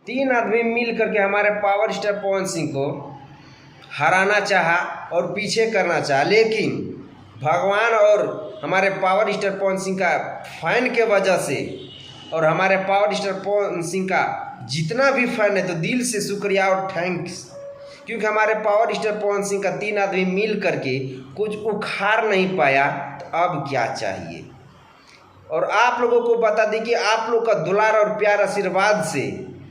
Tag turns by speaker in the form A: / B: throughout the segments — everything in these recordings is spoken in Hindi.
A: तीन आदमी मिल करके हमारे पावर स्टार पवन सिंह को हराना चाहा और पीछे करना चाहा, लेकिन भगवान और हमारे पावर स्टार पवन सिंह का फैन के वजह से और हमारे पावर स्टार पवन सिंह का जितना भी फैन है तो दिल से शुक्रिया और थैंक्स, क्योंकि हमारे पावर स्टार पवन सिंह का तीन आदमी मिल करके कुछ उखाड़ नहीं पाया। तो अब क्या चाहिए। और आप लोगों को बता दें कि आप लोग का दुलार और प्यार आशीर्वाद से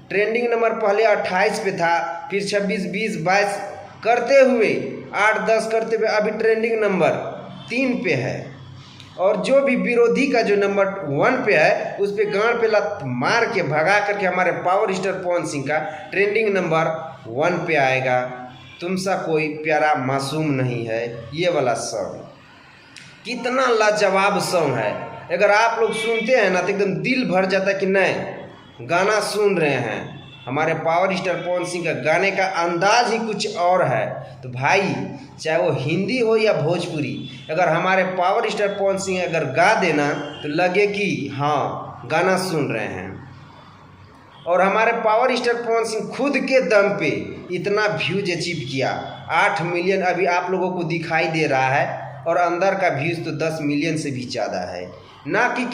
A: ट्रेंडिंग नंबर पहले 28 पे था, फिर 26, 20, 22 करते हुए 8, 10 करते हुए अभी ट्रेंडिंग नंबर 3 पे है। और जो भी विरोधी का जो नंबर 1 पे है उस पर गांड पे लत मार के भगा करके हमारे पावर स्टार पवन सिंह का ट्रेंडिंग नंबर 1 पे आएगा। तुमसा कोई प्यारा मासूम नहीं है, ये वाला सॉन्ग कितना लाजवाब सॉन्ग है। अगर आप लोग सुनते हैं ना तो एकदम दिल भर जाता है कि नहीं गाना सुन रहे हैं। हमारे पावर स्टार पवन सिंह का गाने का अंदाज ही कुछ और है। तो भाई चाहे वो हिंदी हो या भोजपुरी, अगर हमारे पावर स्टार पवन सिंह अगर गा देना तो लगे कि हाँ गाना सुन रहे हैं। और हमारे पावर स्टार पवन सिंह खुद के दम पे इतना व्यूज अचीव किया, 8 मिलियन अभी आप लोगों को दिखाई दे रहा है और अंदर का व्यूज तो 10 मिलियन से भी ज़्यादा है। ना कि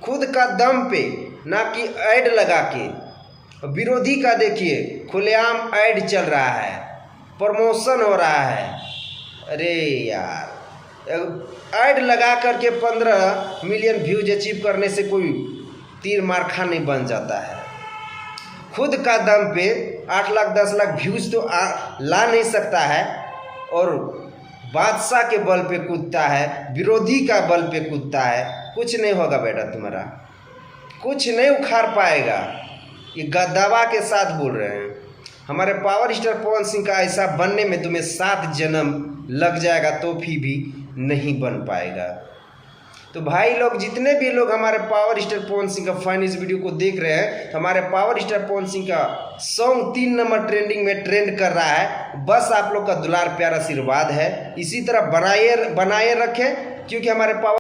A: खुद का दम पे, ना कि ऐड लगा के। विरोधी का देखिए खुलेआम ऐड चल रहा है, प्रमोशन हो रहा है। अरे यार ऐड लगा करके 15 मिलियन व्यूज अचीव करने से कोई तीर मारखा नहीं बन जाता है। खुद का दम पे 8 लाख 10 लाख व्यूज तो ला नहीं सकता है और बादशाह के बल पे कूदता है, विरोधी का बल पे कूदता है। कुछ नहीं होगा बेटा, तुम्हारा कुछ नहीं उखाड़ पाएगा। ये गद्दावा के साथ बोल रहे हैं। हमारे पावर स्टार पवन सिंह का ऐसा बनने में तुम्हें 7 जन्म लग जाएगा तो भी नहीं बन पाएगा। तो भाई लोग जितने भी लोग हमारे पावर स्टार पवन सिंह का फैन इस वीडियो को देख रहे हैं, हमारे पावर स्टार पवन सिंह का सॉन्ग 3 नंबर ट्रेंडिंग में ट्रेंड कर रहा है। बस आप लोग का दुलार प्यार आशीर्वाद है, इसी तरह बनाए रखें, क्योंकि हमारे पावर